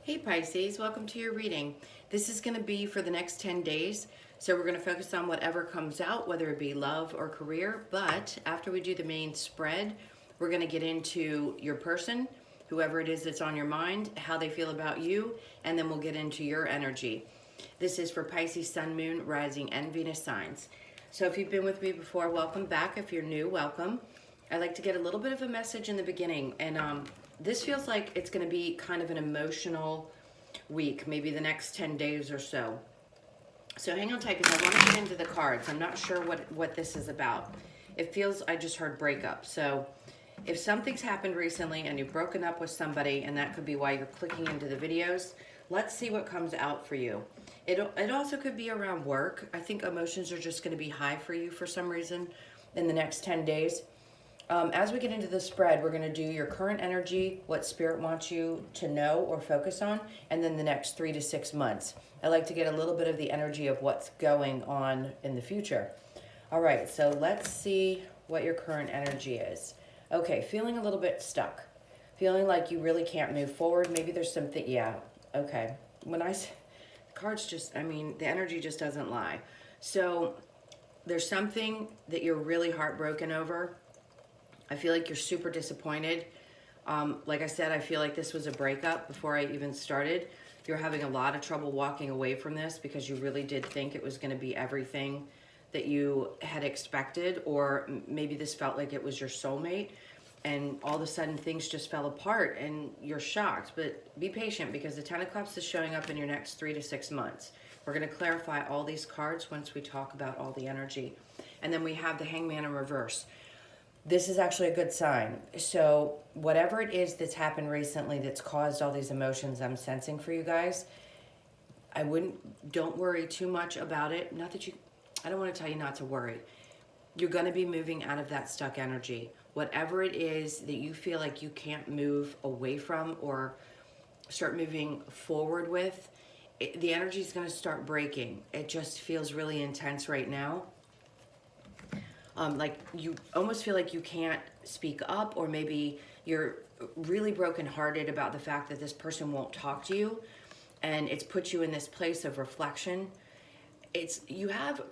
Hey Pisces, welcome to your reading. This is going to be for the next 10 days. So we're going to focus on whatever comes out, whether it be love or career. But after we do the main spread, we're going to get into your person, whoever it is that's on your mind, how they feel about you, and then we'll get into your energy. This is for Pisces, Sun, Moon, Rising, and Venus signs. So if you've been with me before, welcome back. If you're new, welcome. I like to get a little bit of a message in the beginning, and this feels like it's going to be kind of an emotional week, maybe the next 10 days or so. So hang on tight because I want to get into the cards. I'm not sure what this is about. It feels, I just heard breakup. So if something's happened recently and you've broken up with somebody, and that could be why you're clicking into the videos, let's see what comes out for you. It also could be around work. I think emotions are just going to be high for you for some reason in the next 10 days. As we get into the spread, we're going to do your current energy, what Spirit wants you to know or focus on, and then the next 3 to 6 months. I like to get a little bit of the energy of what's going on in the future. All right, so let's see what your current energy is. Okay, feeling a little bit stuck. Feeling like you really can't move forward. Maybe there's something, yeah, okay. When I say, the cards just, I mean, the energy just doesn't lie. So there's something that you're really heartbroken over. I feel like you're super disappointed. Like I said, I feel like this was a breakup before I even started. You're having a lot of trouble walking away from this because you really did think it was going to be everything that you had expected, or maybe this felt like it was your soulmate, and all of a sudden things just fell apart and you're shocked. But be patient because the Ten of Cups is showing up in your next 3 to 6 months. We're going to clarify all these cards once we talk about all the energy. And then we have the Hangman in reverse. This is actually a good sign. So whatever it is that's happened recently that's caused all these emotions I'm sensing for you guys, don't worry too much about it. I don't want to tell you not to worry. You're going to be moving out of that stuck energy. Whatever it is that you feel like you can't move away from or start moving forward with, the energy is going to start breaking. It just feels really intense right now. Like you almost feel like you can't speak up, or maybe you're really brokenhearted about the fact that this person won't talk to you, and it's put you in this place of reflection. You have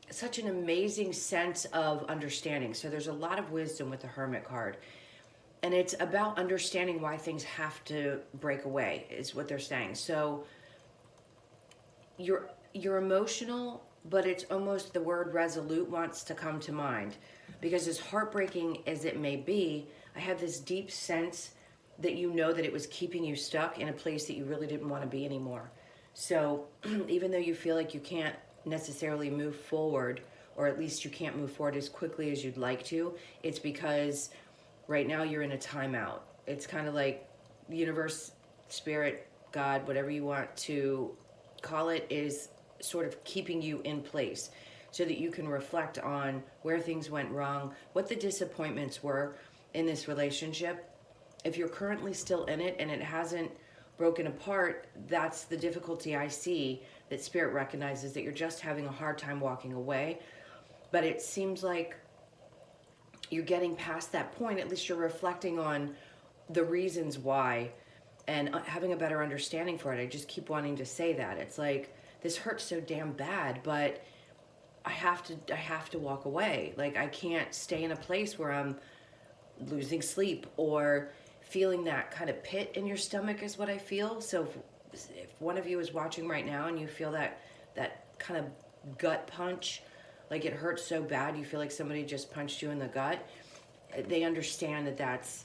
such an amazing sense of understanding. So there's a lot of wisdom with the Hermit card, and it's about understanding why things have to break away is what they're saying. So you're emotional, but it's almost the word resolute wants to come to mind, because as heartbreaking as it may be, I have this deep sense that you know that it was keeping you stuck in a place that you really didn't want to be anymore. So even though you feel like you can't necessarily move forward, or at least you can't move forward as quickly as you'd like to, it's because right now you're in a timeout. It's kind of like universe, spirit, God, whatever you want to call it, is sort of keeping you in place so that you can reflect on where things went wrong, what the disappointments were in this relationship. If you're currently still in it and it hasn't broken apart, that's the difficulty I see, that Spirit recognizes that you're just having a hard time walking away. But it seems like you're getting past that point. At least you're reflecting on the reasons why and having a better understanding for it. I just keep wanting to say that. It's like, this hurts so damn bad, but I have to walk away. Like, I can't stay in a place where I'm losing sleep or feeling that kind of pit in your stomach is what I feel. So if one of you is watching right now and you feel that kind of gut punch, like it hurts so bad, you feel like somebody just punched you in the gut, they understand that that's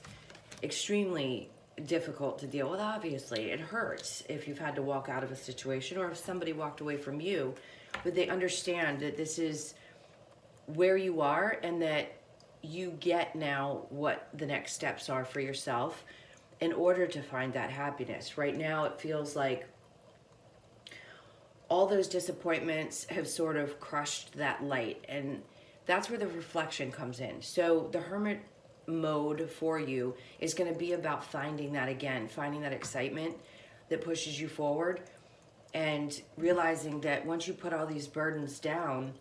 extremely difficult to deal with. Obviously it hurts if you've had to walk out of a situation, or if somebody walked away from you, but they understand that this is where you are and that you get now what the next steps are for yourself in order to find that happiness. Right now it feels like all those disappointments have sort of crushed that light, and that's where the reflection comes in. So the Hermit mode for you is going to be about finding that again, finding that excitement that pushes you forward, and realizing that once you put all these burdens down,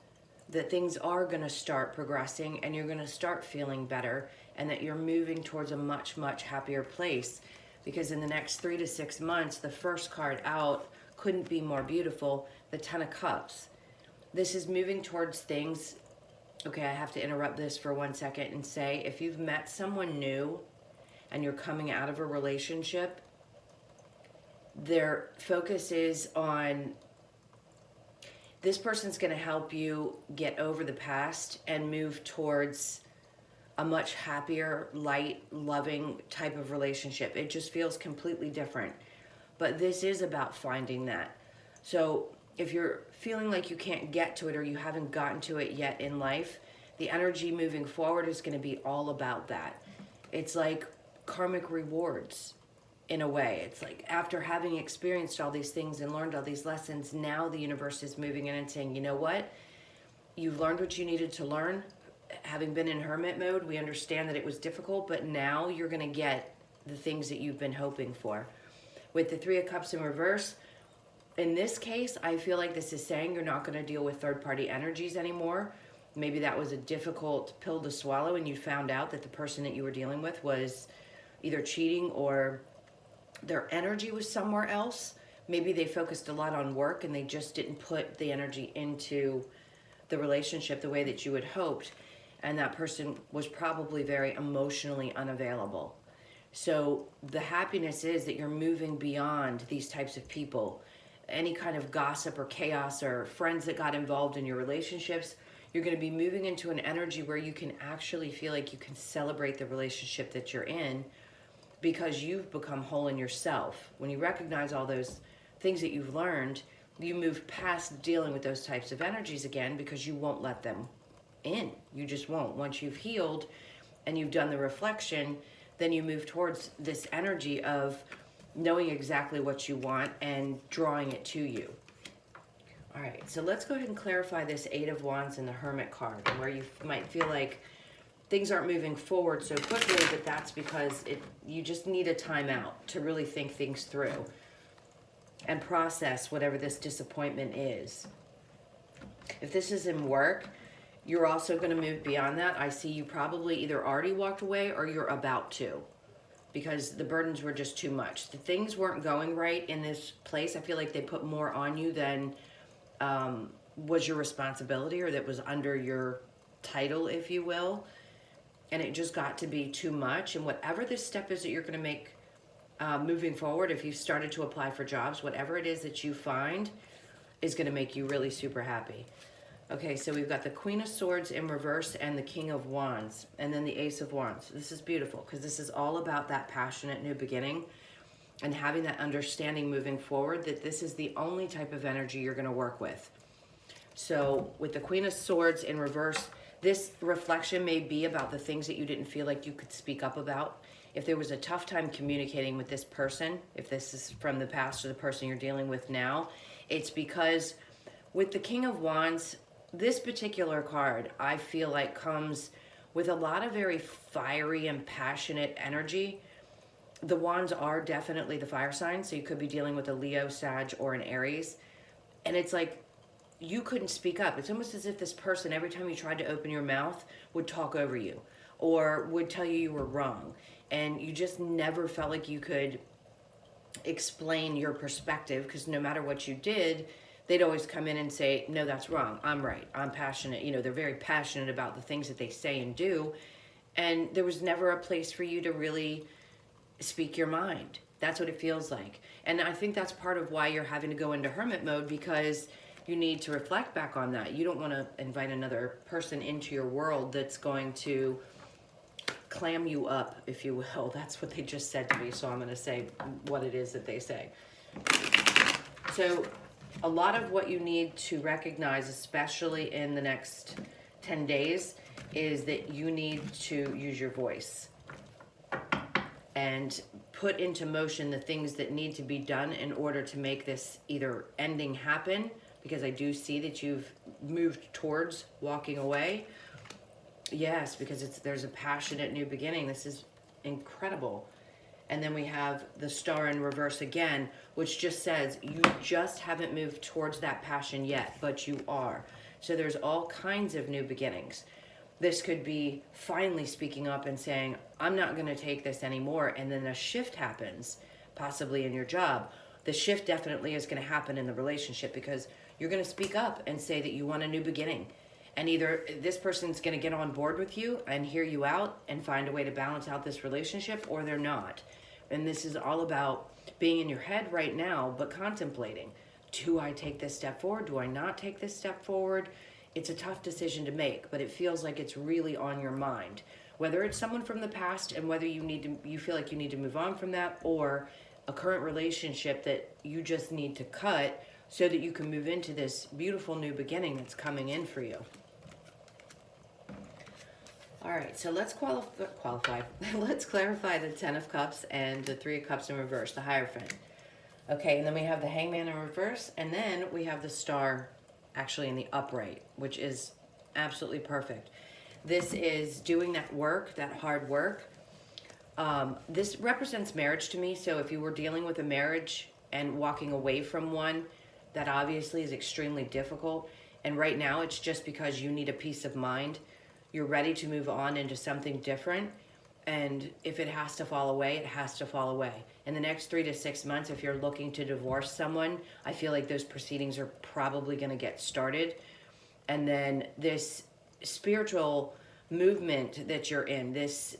that things are going to start progressing and you're going to start feeling better, and that you're moving towards a much, much happier place because in the next 3 to 6 months, the first card out couldn't be more beautiful, the Ten of Cups. This is moving towards things. Okay, I have to interrupt this for 1 second and say, if you've met someone new and you're coming out of a relationship, their focus is on, this person's going to help you get over the past and move towards a much happier, light, loving type of relationship. It just feels completely different. But this is about finding that. So if you're feeling like you can't get to it or you haven't gotten to it yet in life, the energy moving forward is going to be all about that. It's like karmic rewards in a way. It's like after having experienced all these things and learned all these lessons, now the universe is moving in and saying, you know what? You've learned what you needed to learn. Having been in hermit mode, we understand that it was difficult, but now you're going to get the things that you've been hoping for. With the Three of Cups in reverse, in this case, I feel like this is saying you're not going to deal with third-party energies anymore. Maybe that was a difficult pill to swallow and you found out that the person that you were dealing with was either cheating or their energy was somewhere else. Maybe they focused a lot on work and they just didn't put the energy into the relationship the way that you had hoped. And that person was probably very emotionally unavailable. So the happiness is that you're moving beyond these types of people. Any kind of gossip or chaos or friends that got involved in your relationships, you're going to be moving into an energy where you can actually feel like you can celebrate the relationship that you're in because you've become whole in yourself. When you recognize all those things that you've learned, you move past dealing with those types of energies again because you won't let them in. You just won't. Once you've healed and you've done the reflection, then you move towards this energy of knowing exactly what you want and drawing it to you. All right, so let's go ahead and clarify this Eight of Wands and the Hermit card, where you might feel like things aren't moving forward so quickly, but that's because you just need a timeout to really think things through and process whatever this disappointment is. If this is in work, you're also going to move beyond that. I see you probably either already walked away or you're about to, because the burdens were just too much. The things weren't going right in this place. I feel like they put more on you than was your responsibility or that was under your title, if you will. And it just got to be too much. And whatever this step is that you're going to make moving forward, if you've started to apply for jobs, whatever it is that you find is going to make you really super happy. Okay, so we've got the Queen of Swords in reverse and the King of Wands, and then the Ace of Wands. This is beautiful because this is all about that passionate new beginning and having that understanding moving forward that this is the only type of energy you're going to work with. So with the Queen of Swords in reverse, this reflection may be about the things that you didn't feel like you could speak up about. If there was a tough time communicating with this person, if this is from the past or the person you're dealing with now, it's because with the King of Wands, this particular card, I feel like comes with a lot of very fiery and passionate energy. The Wands are definitely the fire sign, so you could be dealing with a Leo, Sag, or an Aries. And it's like you couldn't speak up. It's almost as if this person, every time you tried to open your mouth, would talk over you or would tell you you were wrong. And you just never felt like you could explain your perspective because no matter what you did, they'd always come in and say, no, that's wrong. I'm right. I'm passionate. You know, they're very passionate about the things that they say and do. And there was never a place for you to really speak your mind. That's what it feels like. And I think that's part of why you're having to go into hermit mode, because you need to reflect back on that. You don't want to invite another person into your world that's going to clam you up, if you will. That's what they just said to me, so I'm going to say what it is that they say. So a lot of what you need to recognize, especially in the next 10 days, is that you need to use your voice and put into motion the things that need to be done in order to make this either ending happen, because I do see that you've moved towards walking away. Yes, because there's a passionate new beginning. This is incredible. And then we have the Star in reverse again, which just says you just haven't moved towards that passion yet, but you are. So there's all kinds of new beginnings. This could be finally speaking up and saying, I'm not going to take this anymore. And then a shift happens, possibly in your job. The shift definitely is going to happen in the relationship because you're going to speak up and say that you want a new beginning. And either this person's going to get on board with you and hear you out and find a way to balance out this relationship, or they're not. And this is all about being in your head right now, but contemplating. Do I take this step forward? Do I not take this step forward? It's a tough decision to make, but it feels like it's really on your mind. Whether it's someone from the past and whether you feel like you need to move on from that, or a current relationship that you just need to cut so that you can move into this beautiful new beginning that's coming in for you. All right, so let's qualify. Let's clarify the 10 of Cups and the 3 of Cups in reverse, the Hierophant. Okay, and then we have the Hangman in reverse, and then we have the Star actually in the upright, which is absolutely perfect. This is doing that work, that hard work. This represents marriage to me, so if you were dealing with a marriage and walking away from one, that obviously is extremely difficult. And right now, it's just because you need a peace of mind. You're ready to move on into something different. And if it has to fall away, it has to fall away. In the next 3 to 6 months, if you're looking to divorce someone, I feel like those proceedings are probably going to get started. And then this spiritual movement that you're in, this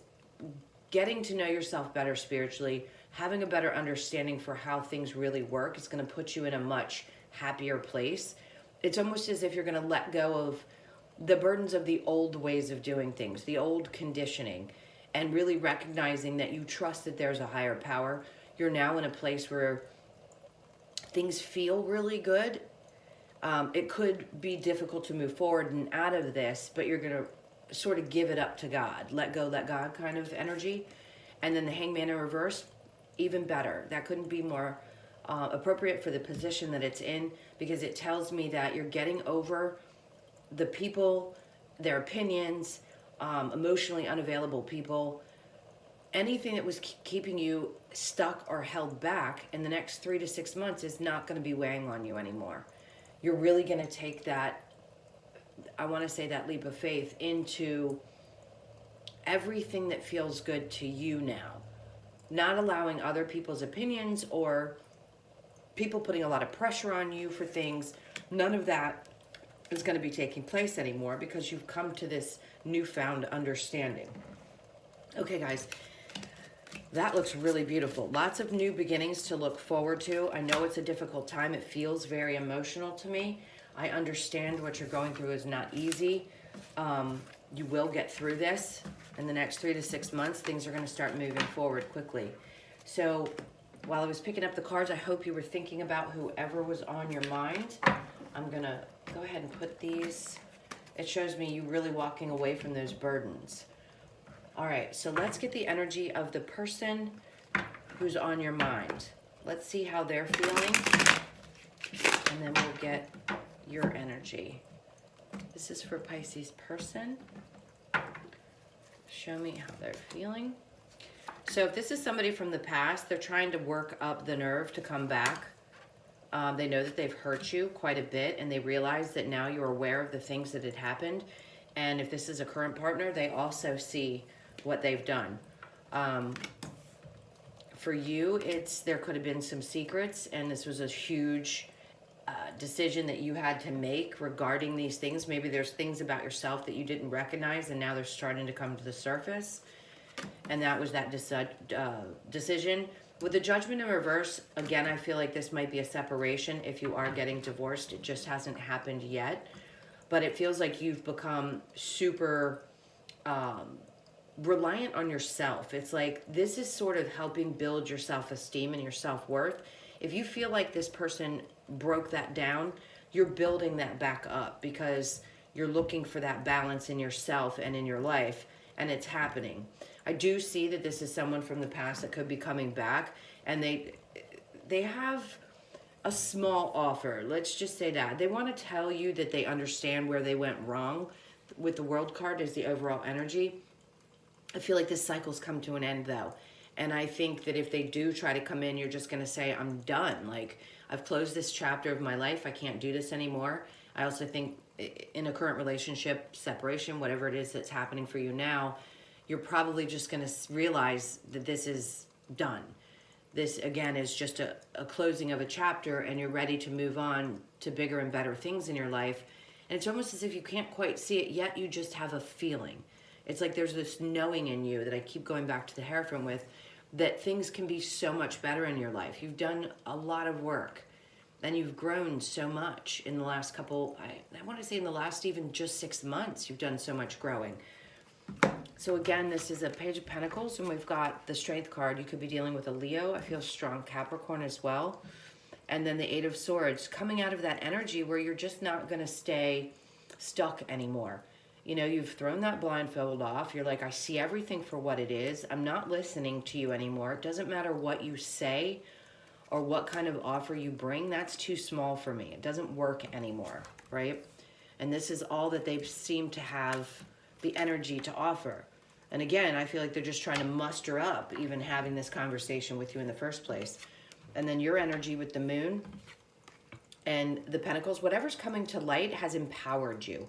getting to know yourself better spiritually, having a better understanding for how things really work, is going to put you in a much happier place. It's almost as if you're going to let go of the burdens of the old ways of doing things, the old conditioning, and really recognizing that you trust that there's a higher power. You're now in a place where things feel really good. It could be difficult to move forward and out of this, but you're going to sort of give it up to God. Let go, let God kind of energy. And then the Hangman in reverse, even better. That couldn't be more appropriate for the position that it's in, because it tells me that you're getting over the people, their opinions, emotionally unavailable people, anything that was keeping you stuck or held back in the next 3 to 6 months is not going to be weighing on you anymore. You're really going to take that, I want to say, that leap of faith into everything that feels good to you now. Not allowing other people's opinions or people putting a lot of pressure on you for things. None of that is going to be taking place anymore because you've come to this newfound understanding. Okay, guys, that looks really beautiful. Lots of new beginnings to look forward to. I know it's a difficult time. It feels very emotional to me. I understand what you're going through is not easy. You will get through this. In the next 3 to 6 months, things are going to start moving forward quickly. So while I was picking up the cards, I hope you were thinking about whoever was on your mind. I'm going to go ahead and put these. It shows me you really walking away from those burdens. All right, so let's get the energy of the person who's on your mind. Let's see how they're feeling, and then we'll get your energy. This is for Pisces person. Show me how they're feeling. So if this is somebody from the past, they're trying to work up the nerve to come back. They know that they've hurt you quite a bit, and they realize that now you're aware of the things that had happened. And if this is a current partner, they also see what they've done. For you, there could have been some secrets, and this was a huge decision that you had to make regarding these things. Maybe there's things about yourself that you didn't recognize, and now they're starting to come to the surface. And that was that decision. With the Judgment in reverse, again, I feel like this might be a separation if you are getting divorced. It just hasn't happened yet. But it feels like you've become super reliant on yourself. It's like this is sort of helping build your self-esteem and your self-worth. If you feel like this person broke that down, you're building that back up because you're looking for that balance in yourself and in your life, and it's happening. I do see that this is someone from the past that could be coming back, and they have a small offer. Let's just say that. They want to tell you that they understand where they went wrong. With the World card as the overall energy, I feel like this cycle's come to an end, though. And I think that if they do try to come in, you're just going to say, I'm done. Like, I've closed this chapter of my life. I can't do this anymore. I also think in a current relationship, separation, whatever it is that's happening for you now, you're probably just going to realize that this is done. This, again, is just a closing of a chapter, and you're ready to move on to bigger and better things in your life. And it's almost as if you can't quite see it yet, you just have a feeling. It's like there's this knowing in you that I keep going back to the Hierophant with, that things can be so much better in your life. You've done a lot of work, and you've grown so much in the last couple, I want to say in the last even just 6 months, you've done so much growing. So again, this is a Page of Pentacles, and we've got the Strength card. You could be dealing with a Leo. I feel strong Capricorn as well. And then the Eight of Swords, coming out of that energy where you're just not going to stay stuck anymore. You know, you've thrown that blindfold off. You're like, I see everything for what it is. I'm not listening to you anymore. It doesn't matter what you say or what kind of offer you bring. That's too small for me. It doesn't work anymore, right? And this is all that they seem to have the energy to offer. And again, I feel like they're just trying to muster up even having this conversation with you in the first place. And then your energy with the Moon and the Pentacles, whatever's coming to light has empowered you.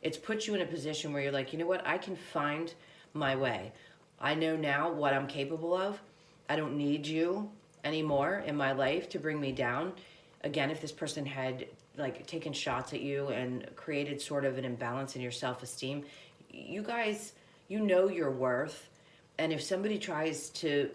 It's put you in a position where you're like, you know what? I can find my way. I know now what I'm capable of. I don't need you anymore in my life to bring me down. Again, if this person had like taken shots at you and created sort of an imbalance in your self-esteem, you guys, you know your worth. And if somebody tries to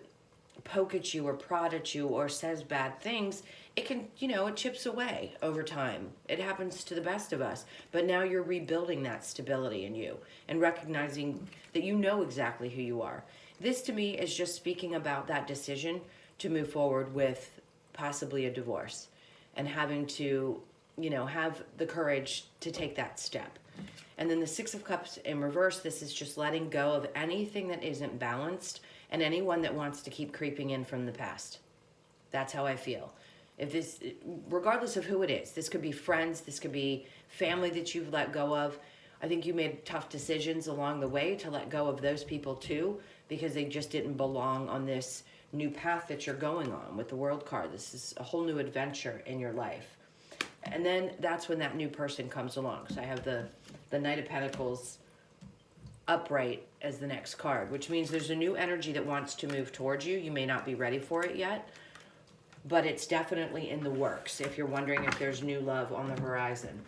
poke at you or prod at you or says bad things, it can, you know, it chips away over time. It happens to the best of us. But now you're rebuilding that stability in you and recognizing that you know exactly who you are. This to me is just speaking about that decision to move forward with possibly a divorce and having to, you know, have the courage to take that step. And then the Six of Cups in reverse, this is just letting go of anything that isn't balanced and anyone that wants to keep creeping in from the past. That's how I feel. If this, regardless of who it is, this could be friends, this could be family that you've let go of. I think you made tough decisions along the way to let go of those people too, because they just didn't belong on this new path that you're going on with the World card. This is a whole new adventure in your life. And then that's when that new person comes along. So I have the Knight of Pentacles upright as the next card, which means there's a new energy that wants to move towards you. You may not be ready for it yet, but it's definitely in the works if you're wondering if there's new love on the horizon.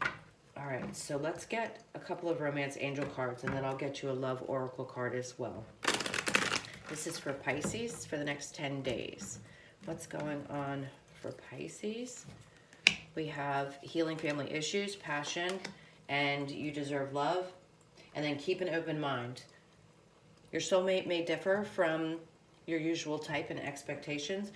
All right, so let's get a couple of romance angel cards, and then I'll get you a love oracle card as well. This is for Pisces for the next 10 days. What's going on for Pisces? We have healing family issues, passion, and you deserve love. And then keep an open mind. Your soulmate may differ from your usual type and expectations,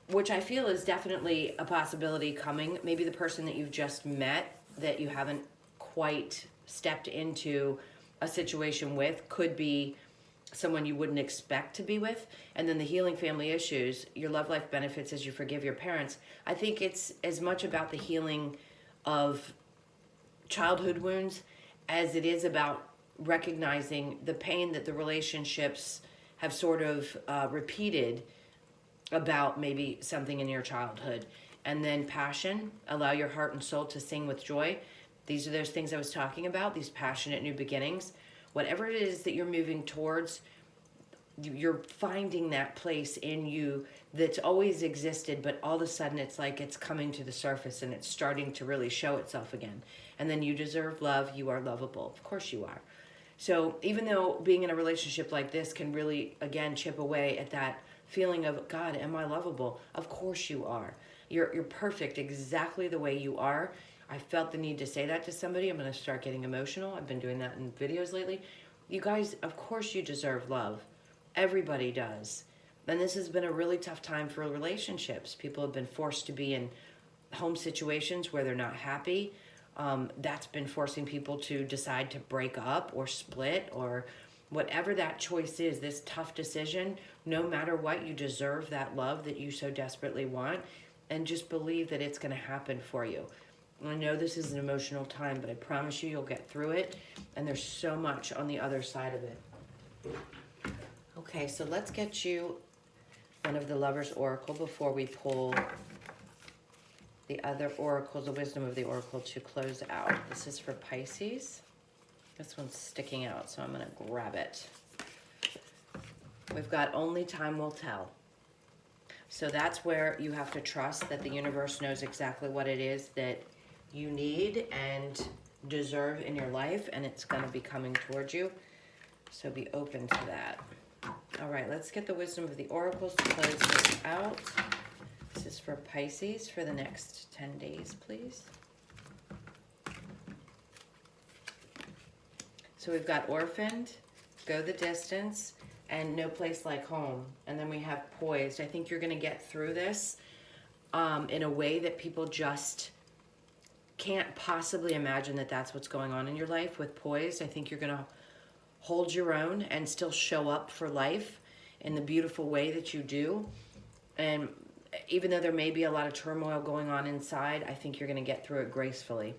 which I feel is definitely a possibility coming. Maybe the person that you've just met that you haven't quite stepped into a situation with could be someone you wouldn't expect to be with. And then the healing family issues, your love life benefits as you forgive your parents. I think it's as much about the healing of childhood wounds as it is about recognizing the pain that the relationships have sort of repeated about maybe something in your childhood. And then passion, allow your heart and soul to sing with joy. These are those things I was talking about, these passionate new beginnings. Whatever it is that you're moving towards, you're finding that place in you that's always existed, but all of a sudden it's like it's coming to the surface and it's starting to really show itself again. And then you deserve love. You are lovable. Of course you are. So even though being in a relationship like this can really, again, chip away at that feeling of, God, am I lovable? Of course you are. You're perfect exactly the way you are. I felt the need to say that to somebody. I'm going to start getting emotional. I've been doing that in videos lately. You guys, of course you deserve love. Everybody does. And this has been a really tough time for relationships. People have been forced to be in home situations where they're not happy. That's been forcing people to decide to break up or split or whatever that choice is, this tough decision. No matter what, you deserve that love that you so desperately want, and just believe that it's going to happen for you. I know this is an emotional time, but I promise you, you'll get through it, and there's so much on the other side of it. Okay, so let's get you one of the Lover's Oracle before we pull the the other oracle, the wisdom of the oracle, to close out. This is for Pisces. This one's sticking out, so I'm going to grab it. We've got only time will tell. So that's where you have to trust that the universe knows exactly what it is that you need and deserve in your life, and it's going to be coming towards you. So be open to that. All right, let's get the wisdom of the oracles to close this out. This is for Pisces for the next 10 days, please. So we've got orphaned, go the distance, and no place like home. And then we have poised. I think you're going to get through this in a way that people just can't possibly imagine that that's what's going on in your life. With poised, I think you're going to hold your own and still show up for life in the beautiful way that you do. And even though there may be a lot of turmoil going on inside, I think you're going to get through it gracefully.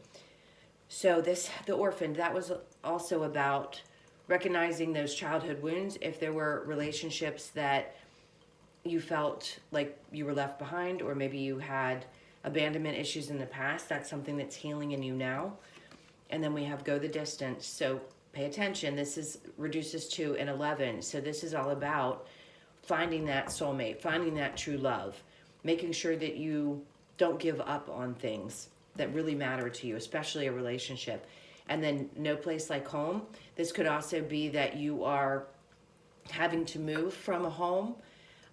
So the orphaned, that was also about recognizing those childhood wounds. If there were relationships that you felt like you were left behind, or maybe you had abandonment issues in the past, that's something that's healing in you now. And then we have go the distance. So pay attention. This is reduces to an 11. So this is all about finding that soulmate, finding that true love, making sure that you don't give up on things that really matter to you, especially a relationship. And then no place like home. This could also be that you are having to move from a home.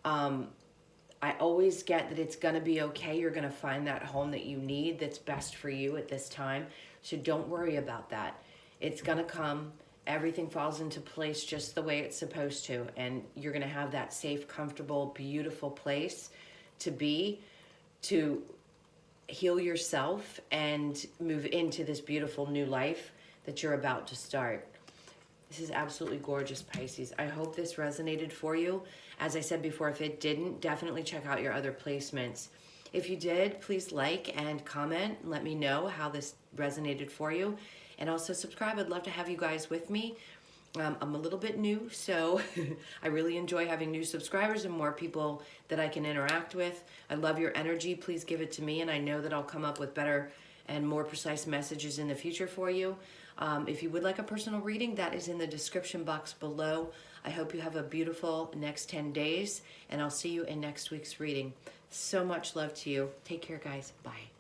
I always get that it's going to be okay. You're going to find that home that you need, that's best for you at this time. So don't worry about that. It's going to come. Everything falls into place just the way it's supposed to. And you're going to have that safe, comfortable, beautiful place to be, to heal yourself and move into this beautiful new life that you're about to start. This is absolutely gorgeous, Pisces. I hope this resonated for you. As I said before, if it didn't, definitely check out your other placements. If you did, please like and comment and let me know how this resonated for you. And also subscribe. I'd love to have you guys with me. I'm a little bit new, so I really enjoy having new subscribers and more people that I can interact with. I love your energy. Please give it to me, and I know that I'll come up with better and more precise messages in the future for you. If you would like a personal reading, that is in the description box below. I hope you have a beautiful next 10 days, and I'll see you in next week's reading. So much love to you. Take care, guys. Bye.